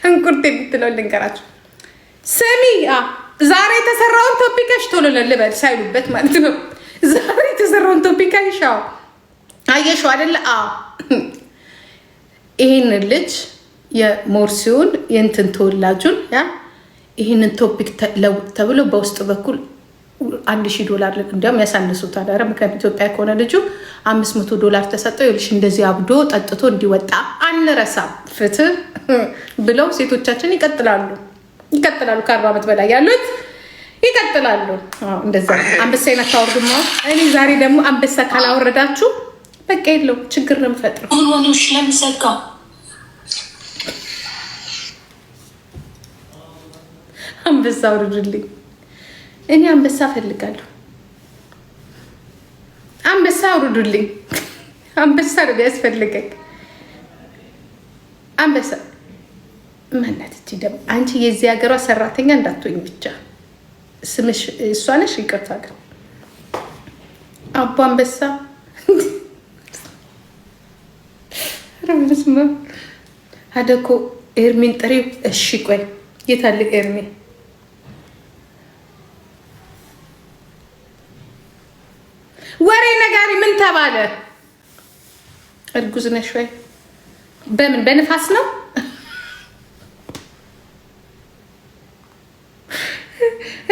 እንቁርቴ ብትለው ልንገራችሁ። ስሚ ዛሬ የተሰራውን ቶፒካሽ ቶሎ ልበል ሳይሉበት ማለት ነው። ዛሬ የተሰራውን ቶፒካሽ አየሽው አይደለ? ይሄን ልጅ የሞርሲውን የእንትን ተወላጁን ይሄንን ቶፒክ ተብሎ በውስጥ በኩል $1000 እንዲያውም ያሳንሱታል። ኧረ ምክንያቱም ኢትዮጵያ ከሆነ ልጁ $500 ተሰጠው። ይልሽ እንደዚህ አብዶ ጠጥቶ እንዲወጣ አንረሳም። ፍትህ ብለው ሴቶቻችን ይቀጥላሉ። ከ40 ዓመት በላይ ያሉት ይቀጥላሉ። እንደዛ አንበሳዬን አታወርዱማ። እኔ ዛሬ ደግሞ አንበሳ ካላወረዳችሁ በቃ የለው ችግር ነው የምፈጥረው። ሆኖሽ ለምሰጋው አንበሳ አውርዱልኝ። እኔ አንበሳ ፈልጋለሁ። አንበሳ አውርዱልኝ። አንበሳ ነው ያስፈልገኝ። አንበሳ ማናት? እቺ ደግሞ አንቺ የዚህ ሀገሯ ሰራተኛ እንዳትሆኝ ብቻ ስምሽ እሷ ነሽ። ይቅርታ ግን አቦ አንበሳ ረምስማ አደኮ ኤርሚን ጥሪው። እሺ ቆይ የታለ ኤርሚ? ወሬ ነጋሪ ምን ተባለ? እርጉዝ ነሽ ወይ? በምን በንፋስ ነው?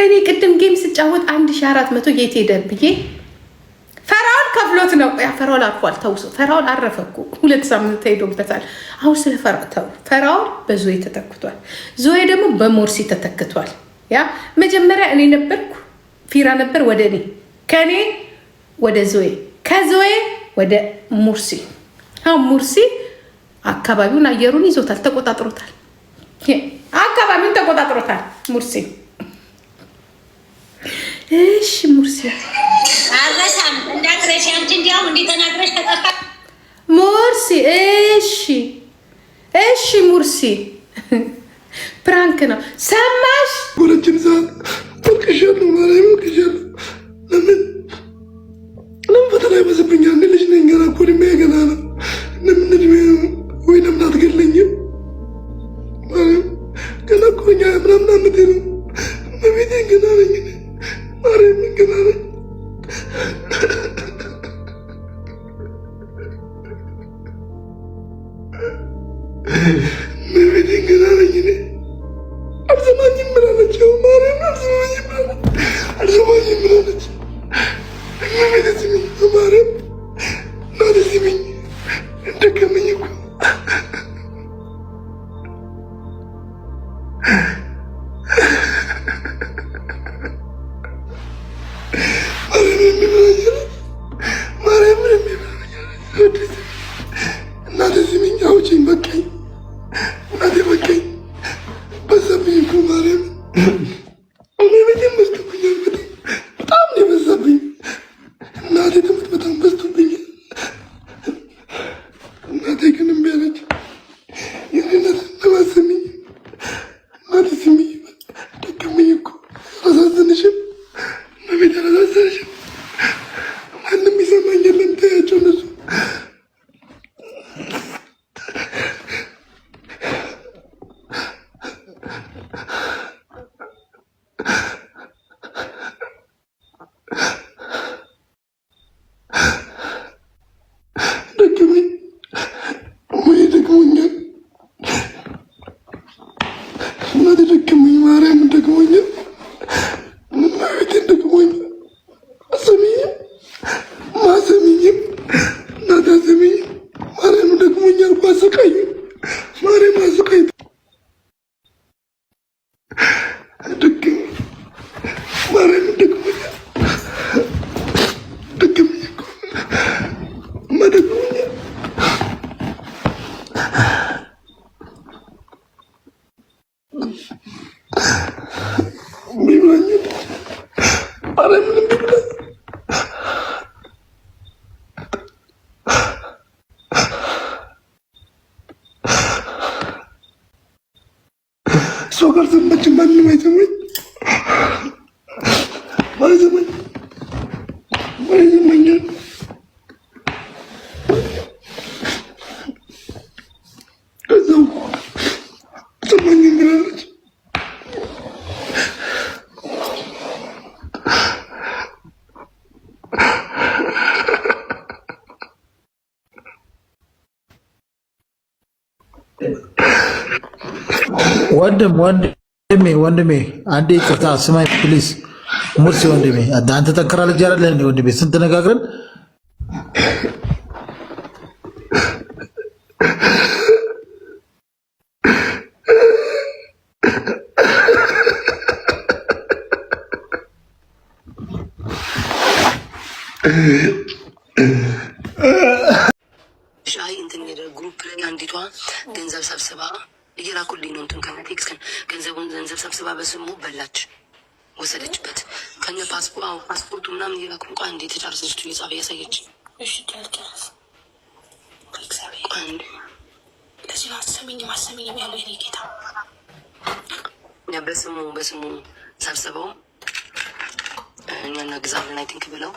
እኔ ቅድም ጌም ስጫወት 1400 የት ሄደ ብዬ ፈራውን ከፍሎት ነው። ያ ፈራውን አርፏል። ተውሶ ፈራውን አረፈ እኮ 2 ሳምንት ሄዶበታል። አሁን ስለ ፈራውን በዞዬ ተተክቷል። ዞዬ ደግሞ በሞርሲ ተተክቷል። ያ መጀመሪያ እኔ ነበርኩ፣ ፊራ ነበር ወደ እኔ፣ ከኔ ወደ ዞዬ፣ ከዞዬ ወደ ሙርሲ። አሁን ሙርሲ አካባቢውን አየሩን ይዞታል፣ ተቆጣጥሮታል። አካባቢውን ተቆጣጥሮታል ሙርሲ። እሺ ሙርሲ አረሳም እንዳትረሺ አንቺ እንዲያውም እንዲተናግረሽ ተጠፋ ሙርሲ። እሺ ሙርሲ ፕራንክ ነው ሰማሽ? ወረጅም ሰዓት ወቅሻለሁ ማለት ወቅሻለሁ። ለምን ፈተና ይበዝብኛል? ልጅ ነኝ ገና እኮ እድሜ ገና ነው። ለምን እድሜ ወይ ለምን አትገለኝም? ገና እኮ እኛ ምናምን አመቴ ነው። በቤቴ ገና ነኝ። ማርያም ገና ነኝ። በቤቴ ገና ነኝ። አልሰማኝም ብላለች። ማርያም አልሰማኝም ብላለች። በቤቴ ስሚኝ ማርያም ናደ ስሚኝ። እንደከመኝ እኮ ሰው ጋር ዘመች ማንም አይሰማኝ ማይዘመኛል። ከዛው ሰማኝ ወንድሜ አንዴ ይቅርታ ስማኝ ፕሊዝ። ሙርሲ ወንድሜ አንተ ጠንክራ ልጅ አይደለህ እንዴ ወንድሜ? ስንት ነጋግረን ሻይ እንትን ግሩፕ ላይ አንዲቷ ገንዘብ ሰብስባ እየላኩልኝ ነው እንትን ከነ ቴክስ ገንዘብ ሰብስባ በስሙ በላች፣ ወሰደችበት ከነ ፓስፖርቱ ምናምን እየላኩ እንኳ እንዴ ተጫርሰች እየጻፈ ያሳየች። እሺ ጨርስ ለዚህ ማሰሚኝ ያለው የኔ ጌታ በስሙ ሰብስበው እኛ እናግዛለን አይ ቲንክ ብለው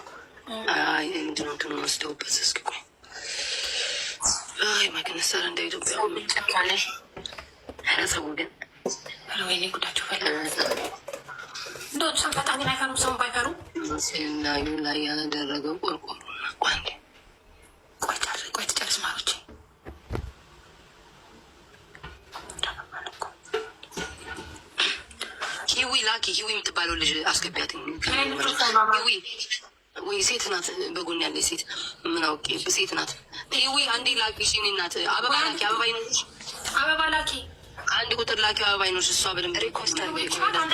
ምንድነው እንትኑን ወስደውበት እስኪ ቆይ ማግነሰር እንደ ኢትዮጵያ ጨካኔ ሰው ግን ወይኔ ጉዳቸው እንደው ሰንፈጣን አይፈሩ ሰው ባይፈሩ ሲናዩ ላይ ያደረገው ቆርቆሮ ቋንዴ ቆይ ትጨርስ ማሮች ሂዊ የምትባለው ልጅ አስገቢያት። ወይ ሴት ናት፣ በጎን ያለ ሴት ምን አውቄ ሴት ናት። ሂዊ አንዴ ላኪ ሽኔ ናት። አበባ ላኪ፣ አበባ ይኖርሽ፣ አበባ ላኪ፣ አንድ ቁጥር ላኪ፣ አበባ ይኖርሽ። እሷ በደንብ ሪኮስተር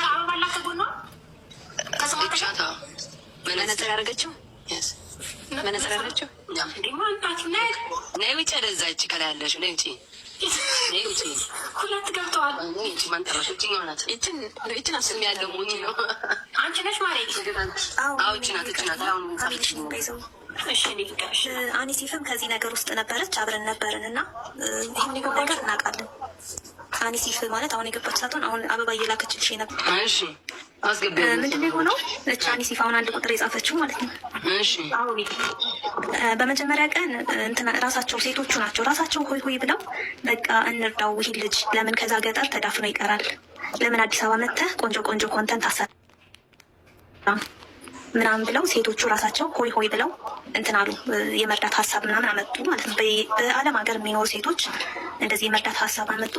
አበባ ላኪ ጎና ከሰማቻታ መነጽር ያደረገችው መነጽር ያደረገችው ነይ ውጭ፣ ወደዛ እቺ ከላይ ያለሽ ነይ ውጭ ሁለት ገብተዋል። ማንጠራሽ እችኛው ናት። እችን አስሚ ያለው ሞኝ ነው። አንቺ ነሽ ማለት አኒሲፍም ከዚህ ነገር ውስጥ ነበረች፣ አብረን ነበርን እና ይህን ነገር እናውቃለን። አኒሲፍ ማለት አሁን የገባች ሳትሆን አሁን አበባ እየላከችልሽ ነበር። ምንድነው የሆነው? እች አኒሲፍ አሁን አንድ ቁጥር የጻፈችው ማለት ነው። በመጀመሪያ ቀን እንትና ራሳቸው ሴቶቹ ናቸው ራሳቸው ሆይ ብለው በቃ እንርዳው ይሄን ልጅ ለምን ከዛ ገጠር ተዳፍኖ ይቀራል፣ ለምን አዲስ አበባ መጥተህ ቆንጆ ኮንተንት አሰራ ምናምን ብለው ሴቶቹ ራሳቸው ሆይ ብለው እንትን አሉ። የመርዳት ሀሳብ ምናምን አመጡ ማለት ነው። በዓለም ሀገር የሚኖሩ ሴቶች እንደዚህ የመርዳት ሀሳብ አመጡ።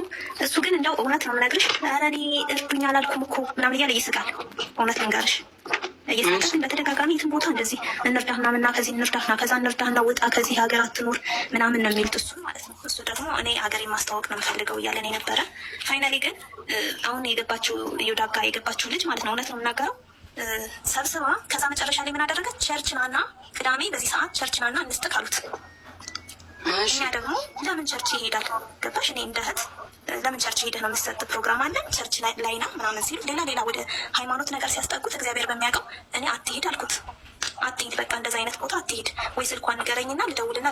እሱ ግን እንደው እውነት ነው የምነግርሽ፣ ኧረ እኔ እርዱኝ አላልኩም እኮ ምናምን እያለ ይስቃል። እውነት ልንገርሽ እየሳቀ ግን በተደጋጋሚ የትን ቦታ እንደዚህ እንርዳህ ምናምንና ከዚህ እንርዳህና ከዛ እንርዳህና ውጣ ከዚህ ሀገር አትኖር ምናምን ነው የሚሉት እሱ ማለት ነው። እሱ ደግሞ እኔ ሀገሬን ማስታወቅ ነው የምፈልገው እያለን የነበረ ፋይናሊ ግን አሁን የገባችው ዮዳጋ የገባችው ልጅ ማለት ነው እውነት ነው የምናገረው ሰብስባ ከዛ መጨረሻ ላይ ምን አደረገች? ቸርችናና ቅዳሜ በዚህ ሰዓት ቸርችናና እንስጥቅ አሉት። እኛ ደግሞ ለምን ቸርች ይሄዳል? ገባሽ? እኔ እንደ እህት ለምን ቸርች ሄደህ ነው የምትሰጥ ፕሮግራም አለን ቸርች ላይ ነው ምናምን ሲሉ ሌላ ወደ ሃይማኖት ነገር ሲያስጠጉት እግዚአብሔር በሚያውቀው እኔ አትሄድ አልኩት። አትሄድ በቃ እንደዛ አይነት ቦታ አትሄድ፣ ወይ ስልኳን ንገረኝና ልደውልና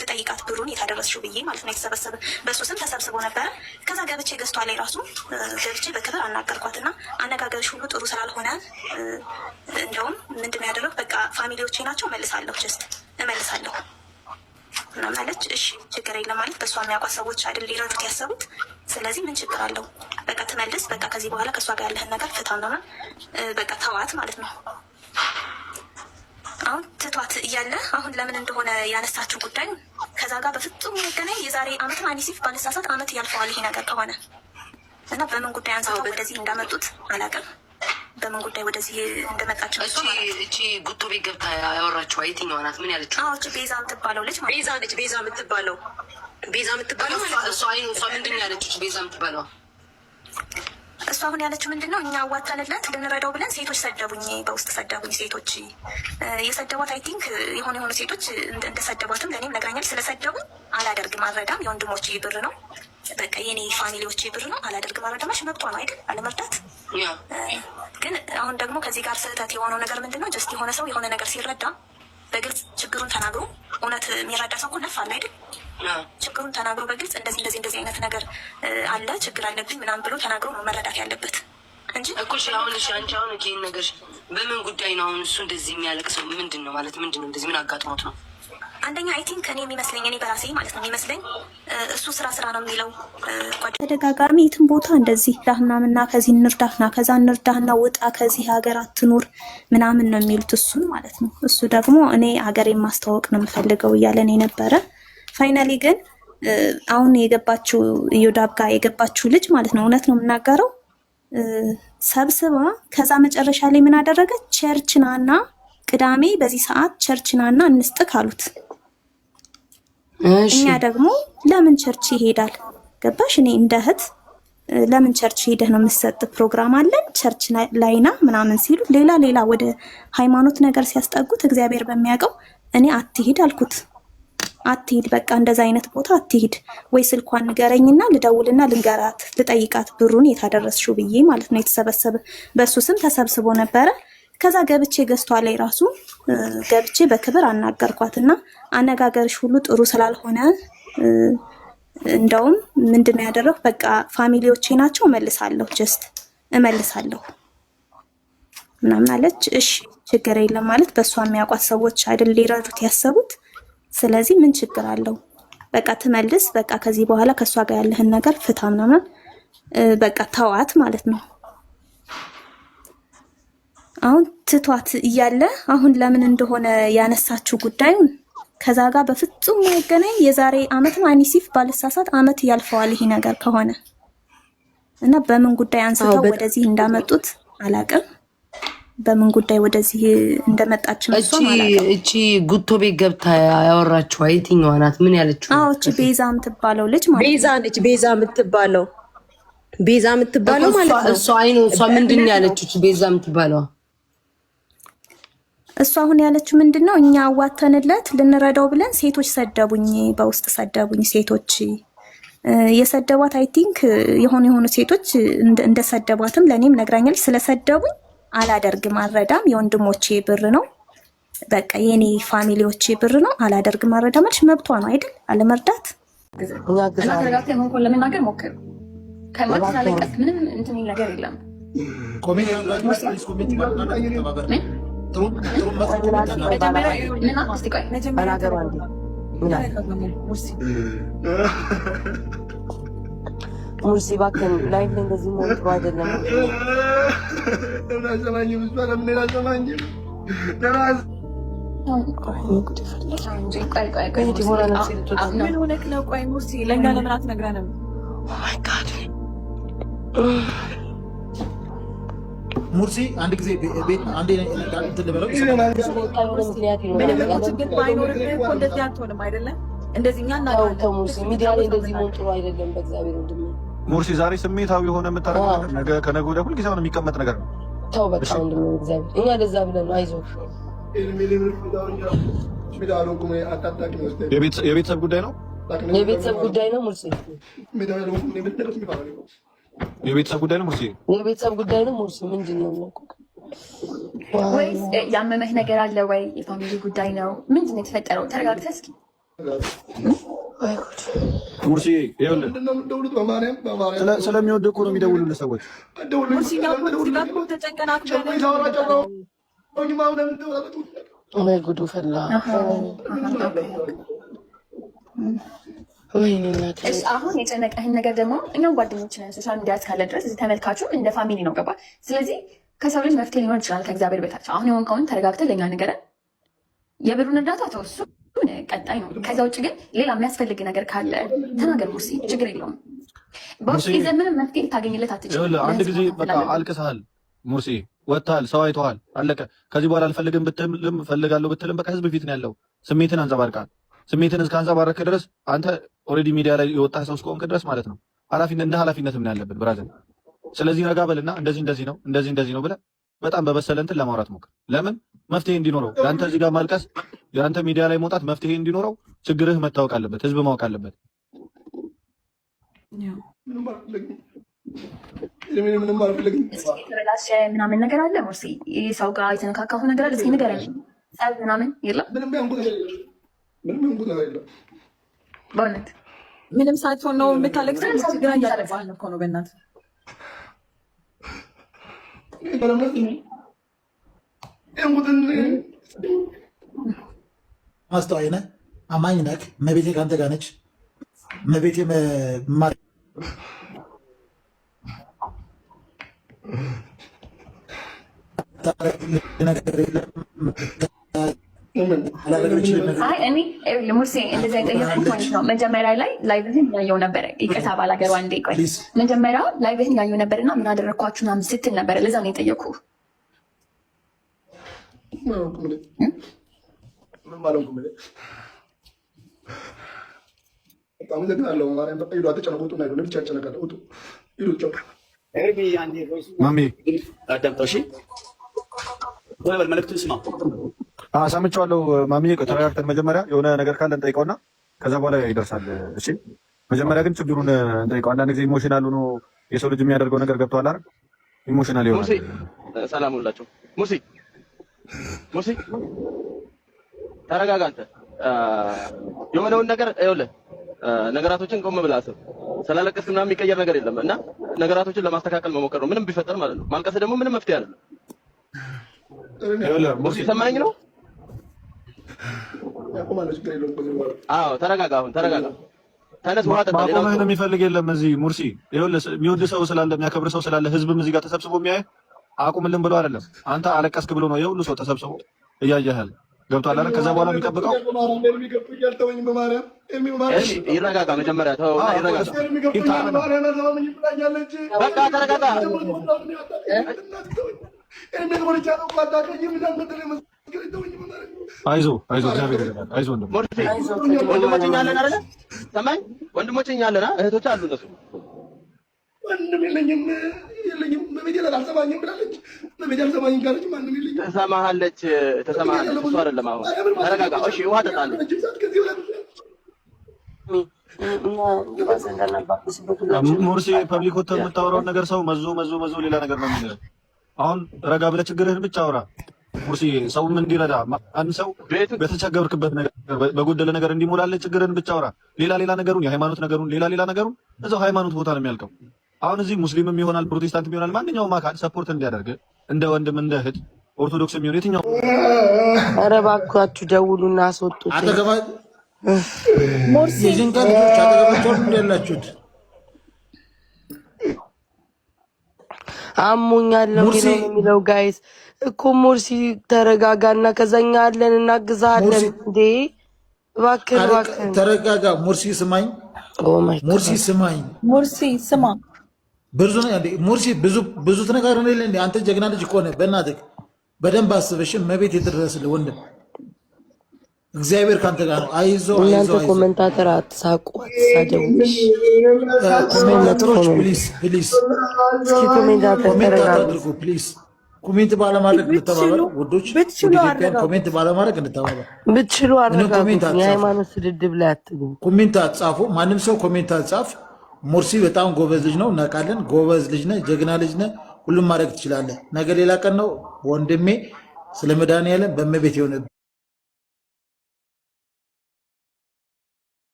ልጠይቃት ብሩን የታደረስሽው ብዬ ማለት ነው። የተሰበሰበ በእሱ ስም ተሰብስቦ ነበረ። ከዛ ገብቼ ገዝቷ ላይ ራሱ ገብቼ በክብር አናገርኳትና አነጋገርሽ ሁሉ ጥሩ ስላልሆነ እንደውም ምንድን ያደረግ በቃ ፋሚሊዎቼ ናቸው እመልሳለሁ ማለች። እሺ ችግር የለም ማለት በእሷ የሚያውቋት ሰዎች አይደል ሊረዱት ያሰቡት። ስለዚህ ምን ችግር አለው በቃ ትመልስ፣ በቃ ከዚህ በኋላ ከእሷ ጋር ያለህን ነገር ፍታ ነው በቃ ተዋት ማለት ነው። አሁን ትቷት እያለ አሁን ለምን እንደሆነ ያነሳችው ጉዳይ ከዛ ጋር በፍጹም የሚገናኝ የዛሬ አመትን አኒሲፍ ባነሳሳት አመት ያልፈዋል ይሄ ነገር ከሆነ እና በምን ጉዳይ አንሳው ወደዚህ እንዳመጡት አላውቅም። በምን ጉዳይ ወደዚህ እንደመጣቸው እቺ ጉቶ ቤት ገብታ ያወራችው የትኛዋ ናት? ምን ያለችው? እቺ ቤዛ የምትባለው ልጅ ቤዛ የምትባለው እሷ ምንድን ነው ያለችው? ቤዛ የምትባለው እሱ አሁን ያለችው ምንድን ነው? እኛ አዋተንለት ልንረዳው ብለን ሴቶች ሰደቡኝ፣ በውስጥ ሰደቡኝ። ሴቶች የሰደቧት አይ ቲንክ የሆኑ ሴቶች እንደሰደቧትም ለእኔም ነግራኛል። ስለሰደቡኝ አላደርግም፣ አልረዳም፣ የወንድሞቼ ብር ነው በቃ የኔ ፋሚሊዎቼ ብር ነው አላደርግም። አልረዳማሽ መብቷ ነው አይደል አለመርዳት። ግን አሁን ደግሞ ከዚህ ጋር ስህተት የሆነው ነገር ምንድን ነው? ጀስት የሆነ ሰው የሆነ ነገር ሲረዳ በግልጽ ችግሩን ተናግሮ እውነት የሚረዳ ሰው እኮ ነፍ አለ አይደል? ችግሩን ተናግሮ በግልጽ እንደዚህ አይነት ነገር አለ ችግር አለብኝ ምናምን ብሎ ተናግሮ ነው መረዳት ያለበት እንጂ እኮ አሁን አንቺ አሁን ይህን ነገር በምን ጉዳይ ነው አሁን እሱ እንደዚህ የሚያለቅሰው? ምንድን ነው ማለት ምንድን ነው እንደዚህ ምን አጋጥሞት ነው? አንደኛ አይ ቲንክ እኔ የሚመስለኝ እኔ በራሴ ማለት ነው የሚመስለኝ እሱ ስራ ነው የሚለው ተደጋጋሚ የትን ቦታ እንደዚህ ዳህናምና ከዚህ እንርዳህና ከዛ እንርዳህና ውጣ ከዚህ ሀገር አትኑር ምናምን ነው የሚሉት እሱን ማለት ነው። እሱ ደግሞ እኔ ሀገሬን ማስተዋወቅ ነው የምፈልገው እያለን የነበረ ፋይናሊ ግን አሁን የገባችው ዮዳብ ጋር የገባችው ልጅ ማለት ነው። እውነት ነው የምናገረው። ሰብስባ ከዛ መጨረሻ ላይ ምን አደረገች? ቸርች ናና ቅዳሜ በዚህ ሰዓት ቸርች ናና እንስጥክ አሉት። እኛ ደግሞ ለምን ቸርች ይሄዳል? ገባሽ? እኔ እንደ እህት ለምን ቸርች ሄደህ ነው የምትሰጥ? ፕሮግራም አለን ቸርች ላይና ምናምን ሲሉ ሌላ ወደ ሃይማኖት ነገር ሲያስጠጉት እግዚአብሔር በሚያውቀው እኔ አትሂድ አልኩት። አትሂድ በቃ እንደዛ አይነት ቦታ አትሂድ፣ ወይ ስልኳን ንገረኝና ልደውልና ልንገራት ልጠይቃት ብሩን የታደረስሽው ብዬ ማለት ነው። የተሰበሰበ በሱ ስም ተሰብስቦ ነበረ። ከዛ ገብቼ ገዝቷ ላይ ራሱ ገብቼ በክብር አናገርኳትና አነጋገርሽ ሁሉ ጥሩ ስላልሆነ እንደውም ምንድነው ያደረኩ? በቃ ፋሚሊዎቼ ናቸው እመልሳለሁ ምናምን አለች። እሺ ችግር የለም ማለት በእሷ የሚያውቋት ሰዎች አይደል ሊረዱት ያሰቡት። ስለዚህ ምን ችግር አለው? በቃ ትመልስ፣ በቃ ከዚህ በኋላ ከእሷ ጋር ያለህን ነገር ፍታ ምናምን በቃ ተዋት ማለት ነው። አሁን ትቷት እያለ አሁን ለምን እንደሆነ ያነሳችው ጉዳዩን ከዛ ጋር በፍጹም ማይገናኝ የዛሬ አመት ነው አኒሲፍ ባልሳሳት አመት ያልፈዋል ይሄ ነገር ከሆነ እና በምን ጉዳይ አንስተው ወደዚህ እንዳመጡት አላቅም። በምን ጉዳይ ወደዚህ እንደመጣች ነው ማለት እቺ ጉቶ ቤት ገብታ ያወራችው አይትኛዋ ናት? ምን ያለችው? አዎ እቺ ቤዛ የምትባለው ልጅ ማለት ቤዛ ነች። ቤዛ የምትባለው ማለት ነው። እሷ እሷ ምንድን ነው ያለችው? ቤዛ የምትባለው እሷ አሁን ያለችው ምንድነው? እኛ አዋተንለት ልንረዳው ብለን ሴቶች ሰደቡኝ፣ በውስጥ ሰደቡኝ። ሴቶች የሰደቧት አይ ቲንክ የሆኑ ሴቶች እንደሰደቧትም ለኔም ነግራኛለች። ስለሰደቡኝ አላደርግም፣ አልረዳም፣ የወንድሞቼ ብር ነው፣ በቃ የኔ ፋሚሊዎቼ ብር ነው፣ አላደርግም፣ አልረዳም አለች። መብቷ ነው አይደል? አለመርዳት ለመናገር ሞክር። ከማለት ሳለቀስ ምንም እንትን ነገር የለም። ሙርሲ እባክህን ላይ እንደዚህ መሆን ጥሩ አይደለም። ምን ሆነህ ነው? ቆይ ሙርሲ ለእኛ ለምን አትነግረንም? ሙርሲ አንድ ጊዜ ቤት አንዴ እንትን ልበለው። ችግር ባይኖርብህ እኮ እንደዚህ አትሆንም አይደለም? እንደዚህ እኛ እናውቀው። ሙርሲ ሚዲያ ላይ እንደዚህ መሆን ጥሩ አይደለም። በእግዚአብሔር ወንድሜ ሙርሲ ዛሬ ስሜታዊ የሆነ የምታደርገው ነገ ከነገ ወዲያ ሁልጊዜ አሁን የሚቀመጥ ነገር ነው። ተው በቃ ወንድሜ እግዚአብሔር እኛ ለዛ ብለን ነው። አይዞህ የቤተሰብ ጉዳይ ነው። የቤተሰብ ጉዳይ ነው ሙርሲ። የቤተሰብ ጉዳይ ነው ሙርሲ። የቤተሰብ ጉዳይ ነው ሙርሲ። ምንድን ነው ወይስ ያመመህ ነገር አለ ወይ? የፋሚሊ ጉዳይ ነው? ምንድን ነው የተፈጠረው? ተረጋግተህ እስኪ ሙርሲ። ስለሚወድ እኮ ነው የሚደውሉልህ ሰዎች። ጉዱ ፈላ። አሁን የጨነቀህን ነገር ደግሞ እኛም ጓደኞች ነን። ሶሻል ሚዲያ እስካለ ድረስ እዚህ ተመልካቹም እንደ ፋሚሊ ነው። ገባ? ስለዚህ ከሰው ልጅ መፍትሄ ሊኖር ይችላል ከእግዚአብሔር በታች። አሁን የሆንከውን ተረጋግተህ ለእኛ ንገረን። የብሩን እርዳታ ተወሱ ቀጣይ ነው። ከዛ ውጭ ግን ሌላ የሚያስፈልግ ነገር ካለ ተናገር ሙርሲ፣ ችግር የለውም። በውስጥ ይዘህ ምንም መፍትሄ ልታገኝለት አትችልም። አንድ ጊዜ በቃ አልቅሰሃል ሙርሲ፣ ወጥተሃል፣ ሰው አይተዋል፣ አለቀ። ከዚህ በኋላ አልፈልግም ብትልም ፈልጋለሁ ብትልም በቃ ህዝብ ፊት ነው ያለው። ስሜትን አንጸባርቃል። ስሜትን እስካንጸባረክ ድረስ አንተ ኦልሬዲ ሚዲያ ላይ የወጣ ሰው እስከሆንክ ድረስ ማለት ነው እንደ ኃላፊነት ምን ያለብን ብራዘር። ስለዚህ ረጋ በልና እንደዚህ ነው ብለህ በጣም በበሰለ እንትን ለማውራት ሞክር። ለምን መፍትሄ እንዲኖረው የአንተ እዚህ ጋር ማልቀስ፣ የአንተ ሚዲያ ላይ መውጣት መፍትሄ እንዲኖረው ችግርህ መታወቅ አለበት፣ ህዝብ ማወቅ አለበት። ምናምን ነገር አለ ሙርሲ፣ ሰው ጋር የተነካካሁ ነገር አለ። እስኪ ንገረኝ። ጸብ ምናምን የለም? በእውነት ምንም ሳትሆን ነው የምታለቅሰው? ግራ እያለባህ እኮ ነው በእናትህ። ማስተዋይ ነህ፣ አማኝ ነህ። እመቤቴ ከአንተ ጋር ነች። እመቤቴ እኔ ሙርሲ እንደዚህ አይጠየቁት ማለት ነው። መጀመሪያ ላይ ላይቭህን ያየው ነበረ። ይቅርታ ባላገሩ አንዴ ቆይ። መጀመሪያ ላይቭህን ያየው ነበርና ምን አደረግኳችሁ ምናምን ስትል ነበረ። ለዛ ነው የጠየኩ። ማሚ መልዕክቱን ስማ። ሰምቼዋለሁ ማሚ። ተረጋግተን መጀመሪያ የሆነ ነገር ካለ እንጠይቀውና ከዛ በኋላ ይደርሳል። እሺ መጀመሪያ ግን ችግሩን እንጠይቀው። አንዳንድ ጊዜ ኢሞሽናል ሆኖ የሰው ልጅ የሚያደርገው ነገር ገብቶሃል አይደል? ኢሞሽናል ይሆናል። ሙርሲ ሰላም ሁላችሁ። ሙርሲ ተረጋጋ። አንተ የሆነውን ነገር ይኸውልህ፣ ነገራቶችን ቆም ብለህ አስብ። ስላለቀስክ ምናምን የሚቀየር ነገር የለም እና ነገራቶችን ለማስተካከል መሞከር ነው፣ ምንም ቢፈጠር ማለት ነው። ማልቀስ ደግሞ ምንም መፍትሄ አይደለም። ሙርሲ ሰማኸኝ ነው? አዎ ተረጋጋ። አሁን ተረጋጋ። ተነስ፣ ውሃ ጠጣ። ማቆምህን የሚፈልግ የለም እዚህ ሙርሲ። ይኸውልህ የሚወድ ሰው ስላለ የሚያከብር ሰው ስላለ ህዝብም እዚህ ጋር ተሰብስቦ የሚያይ አቁምልን ብሎ አይደለም። አንተ አለቀስክ ብሎ ነው የሁሉ ሰው ተሰብስቦ እያየሃል። ገብቶሃል አይደል? ከዛ በኋላ የሚጠብቀው ይረጋጋ። መጀመሪያ ተውና ይረጋጋ። በቃ ተረጋጋ። አይዞህ እግዚአብሔር ይረዳል። አይዞህ ወንድሞች እኛ አለን አይደል? ሰማኝ። ወንድሞች እኛ አለን፣ እህቶች አሉ። እነሱ ወንድም የለኝም በቤቴ አልሰማኝም ብላለች። በቤቴ አልሰማኝም ካለች ማንም የለኝም። ትሰማሃለች። እሱ አይደለም። አሁን ተረጋጋ። እሺ ውሃ ጠጣለሁ። ሙርሲ ፐብሊክ ወጥተህ የምታወራውን ነገር ሰው መዞ ሌላ ነገር ነው የሚለው። አሁን ረጋ ብለህ ችግርህን ብቻ አውራ ሙርሲ። ሰውም እንዲረዳ አንድ ሰው በተቸገርክበት ነገር በጎደለ ነገር እንዲሞላልህ ችግርህን ብቻ አውራ። ሌላ ነገሩን የሃይማኖት ነገሩን ሌላ ነገሩን እዛው ሃይማኖት ቦታ ነው የሚያልቀው። አሁን እዚህ ሙስሊምም ይሆናል ፕሮቴስታንትም ይሆናል ማንኛውም አካል ሰፖርት እንዲያደርግ እንደ ወንድም እንደ እህት ኦርቶዶክስ የሚሆን የትኛው ኧረ እባካችሁ ደውሉና አስወጡት። ሙርሲ የዚህን ቀን ልጆች አጠገባቸው ያላችሁት አሞኛል ነው የሚለው ጋይስ እኮ ሙርሲ ተረጋጋና ከዛኛ አለን እናግዛለን። እንዴ እባክህ ተረጋጋ። ሙርሲ ስማኝ፣ ሙርሲ ስማ። ሙርሲ ብዙ ተነጋግረን የለ እንዴ? አንተ ጀግና ልጅ እኮ ነህ። በእናትህ በደንብ አስበሽ መቤት የደረስልህ ወንድም። እግዚአብሔር ካንተ ጋር ነው። አይዞህ እናንተ ኮሜንታተር አትሳቁ፣ አትሳደቡ። ኮሜንታተሮች ፕሊዝ እስኪ ኮሜንታተር አድርጉ ፕሊዝ። ኮሜንት ባለማድረግ እንተባበር ውዶች። ኮሜንት ባለማድረግ እንተባበር። ብትችሉ አረጋጉ። የሃይማኖት ስድድብ ላይ አትግቡ። ኮሜንት አትጻፉ። ማንም ሰው ኮሜንት አትጻፍ። ሙርሲ በጣም ጎበዝ ልጅ ነው፣ እናውቃለን። ጎበዝ ልጅ ነህ፣ ጀግና ልጅ ነህ። ሁሉም ማድረግ ትችላለህ። ነገ ሌላ ቀን ነው ወንድሜ። ስለ መድኃኒዓለም በእመቤት የሆነ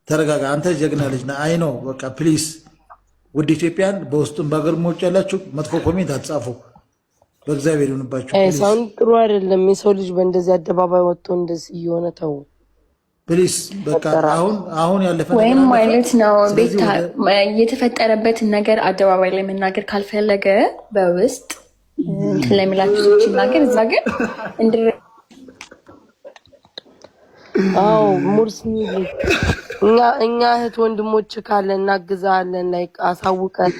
ተረጋጋ። አንተ ጀግና ልጅ ነህ። አይ ነው በቃ ፕሊዝ። ውድ ኢትዮጵያን በውስጡም በሀገርም ውጭ ያላችሁ መጥፎ ኮሜንት አትጻፉ። በእግዚአብሔር ይሁንባችሁ። ሳውንድ ጥሩ አይደለም። የሰው ልጅ በእንደዚህ አደባባይ ወጥቶ እንደዚህ እየሆነ ተው ፕሊዝ። በቃ አሁን ያለፈ ወይም ማለት ነው ቤታ የተፈጠረበትን ነገር አደባባይ ላይ መናገር ካልፈለገ በውስጥ ለሚላችሁ ሰዎች ይናገር። እዛ ግን አዎ ሙርሲ እኛ እህት ወንድሞች ካለ እናግዛለን። ላይ አሳውቀን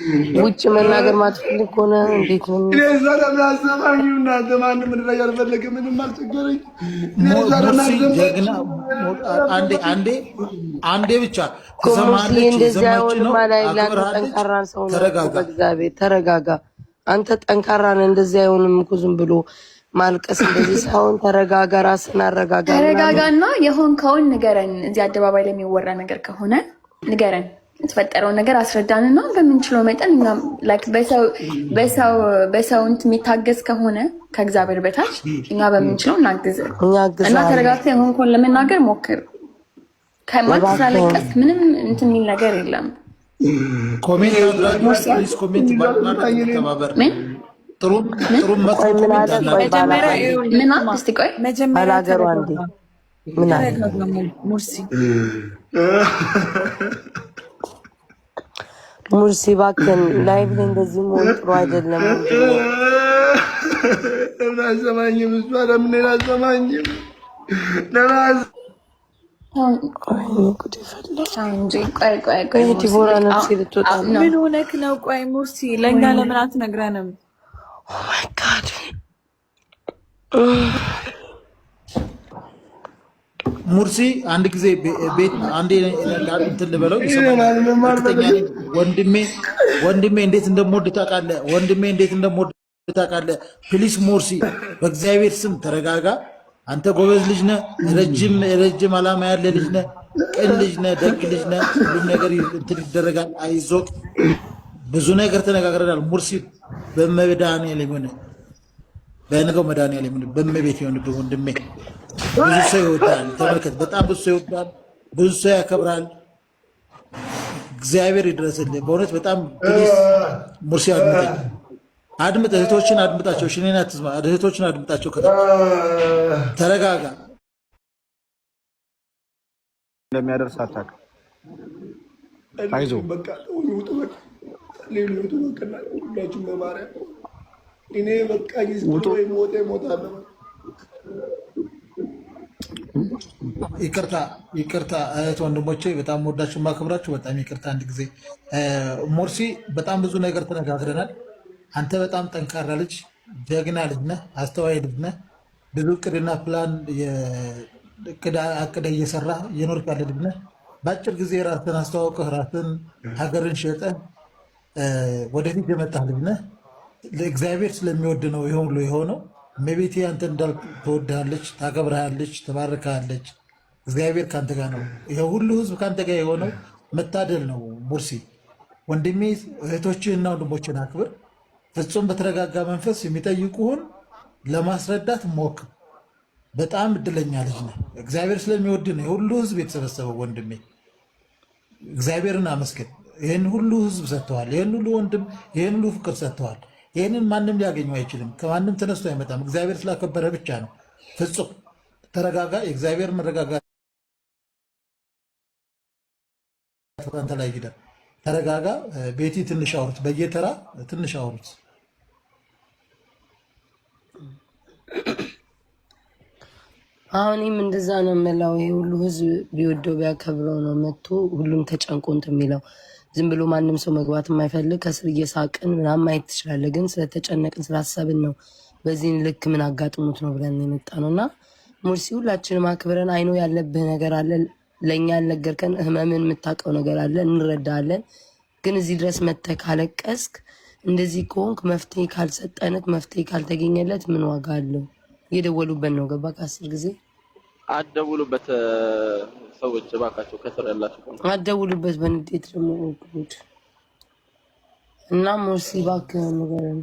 ውጭ መናገር ማትፈልግ ከሆነ እንዴት ነው? አንዴ ብቻ ትሰማለች። ጠንካራን ሰው ነው። በእግዚአብሔር ተረጋጋ። አንተ ጠንካራ ነህ። እንደዚህ አይሆንም እኮ ዝም ብሎ ማልቀስ እንደዚህ ሳይሆን ተረጋጋ፣ ራስን አረጋጋ። ተረጋጋና የሆንከውን ንገረን። እዚህ አደባባይ ላይ የሚወራ ነገር ከሆነ ንገረን። የተፈጠረውን ነገር አስረዳንና በምንችለው መጠን እኛም ላይክ በሰው የሚታገዝ ከሆነ ከእግዚአብሔር በታች እኛ በምንችለው እናግዝ እና ተረጋግተህ የሆንከውን ለመናገር ሞክር። ከማት ስላለቀስ ምንም እንትን የሚል ነገር የለም። ኮሜንት ተባበር ጥሩ ሙርሲ እባክህን ላይቭ ላይ እንደዚህ መሆን ጥሩ አይደለም። ለምን አሰማኝም? እሷ ለምን አሰማኝም? ለምን ምን ሆነክ ነው? ቆይ ሙርሲ ለእኛ ለምን አትነግረንም? ሙርሲ አንድ ጊዜ ቤት አንዴ እንትን ልበለው ይሰማል። ወንድሜ እንዴት እንደምወድ ታውቃለህ? ወንድሜ እንዴት እንደምወድ ታውቃለህ? ፕሊስ ሙርሲ በእግዚአብሔር ስም ተረጋጋ። አንተ ጎበዝ ልጅ ነህ። ረጅም ዓላማ ያለ ልጅ ነህ። ቅን ልጅ ነህ። ደግ ልጅ ነህ። ሁሉም ነገር እንትን ይደረጋል። አይዞህ። ብዙ ነገር ተነጋግረናል። ሙርሲ በመድኃኒዓለም ሆነ በነገው መድኃኒዓለም ሆነ በመቤት ይሆንብህ ወንድሜ። ብዙ ሰው ይወዳል። ተመልከት፣ በጣም ብዙ ሰው ይወዳል። ብዙ ሰው ያከብራል። እግዚአብሔር ይድረስልህ በእውነት በጣም ፕሊስ ሙርሲ አድምጥ። እህቶችን አድምጣቸው። እሺ እኔን አትስማ። እህቶችን አድምጣቸው። ተረጋጋ። እንደሚያደርስ አታውቅም። አይዞህ በቃ ውጡ። በቃ ሌሎቹ በቃ ሁላችሁም በማርያም እኔ በቃ ይስጡ ወይ ሞታለሁ። ይቅርታ እህት ወንድሞቼ፣ በጣም ወዳችሁ ማክብራችሁ፣ በጣም ይቅርታ። አንድ ጊዜ ሙርሲ በጣም ብዙ ነገር ተነጋግረናል። አንተ በጣም ጠንካራ ልጅ፣ ጀግና ልጅ ነህ፣ አስተዋይ ልጅ ነህ። ብዙ እቅድና ፕላን አቅደህ እየሰራ እየኖርክ ያለ ልጅ ነህ። በአጭር ጊዜ ራስን አስተዋውቀህ ራስን ሀገርን ሸጠህ ወደፊት የመጣህ ልጅ ነህ። እግዚአብሔር ስለሚወድ ነው ይሄ ሁሉ የሆነው። እመቤቴ አንተ እንዳልክ ትወድሃለች፣ ታከብርሃለች፣ ትባርካለች። እግዚአብሔር ከአንተ ጋር ነው። ይሄ ሁሉ ህዝብ ከአንተ ጋር የሆነው መታደል ነው። ሙርሲ ወንድሜ፣ እህቶችህና ወንድሞችን አክብር። ፍጹም በተረጋጋ መንፈስ የሚጠይቁህን ለማስረዳት ሞክር። በጣም እድለኛ ልጅ ነህ። እግዚአብሔር ስለሚወድ ነው የሁሉ ህዝብ የተሰበሰበው። ወንድሜ እግዚአብሔርን አመስግን። ይህን ሁሉ ህዝብ ሰጥተዋል። ይህን ሁሉ ወንድም፣ ይህን ሁሉ ፍቅር ሰጥተዋል። ይህንን ማንም ሊያገኘው አይችልም። ከማንም ተነስቶ አይመጣም። እግዚአብሔር ስላከበረ ብቻ ነው። ፍጹም ተረጋጋ። የእግዚአብሔር መረጋጋት አንተ ላይ ይደር። ተረጋጋ። ቤቲ ትንሽ አውሩት፣ በየተራ ትንሽ አውሩት። አሁንም እንደዛ ነው የምለው። ይሄ ሁሉ ህዝብ ቢወደው ቢያከብረው ነው መጥቶ ሁሉም ተጨንቆ እንትን የሚለው። ዝም ብሎ ማንም ሰው መግባት የማይፈልግ ከስር እየሳቅን ምናምን ማየት ትችላለህ። ግን ስለተጨነቅን ስላሰብን ነው በዚህ ልክ ምን አጋጥሞት ነው ብለን የመጣ ነው። እና ሙርሲ ሁላችንም አክብረን አይኖ ያለብህ ነገር አለ፣ ለእኛ ያልነገርከን ህመምን የምታውቀው ነገር አለ፣ እንረዳለን። ግን እዚህ ድረስ መጥተህ ካለቀስክ እንደዚህ ከሆንክ መፍትሄ ካልሰጠንክ መፍትሄ ካልተገኘለት ምን ዋጋ አለው? እየደወሉበት ነው ገባ። ከ10 ጊዜ አደውሉበት ሰዎች እባካቸው፣ ከስር ያላችሁ አደውሉበት። በንዴት ደግሞ እና ሙርሲ እባክህ ንገረን።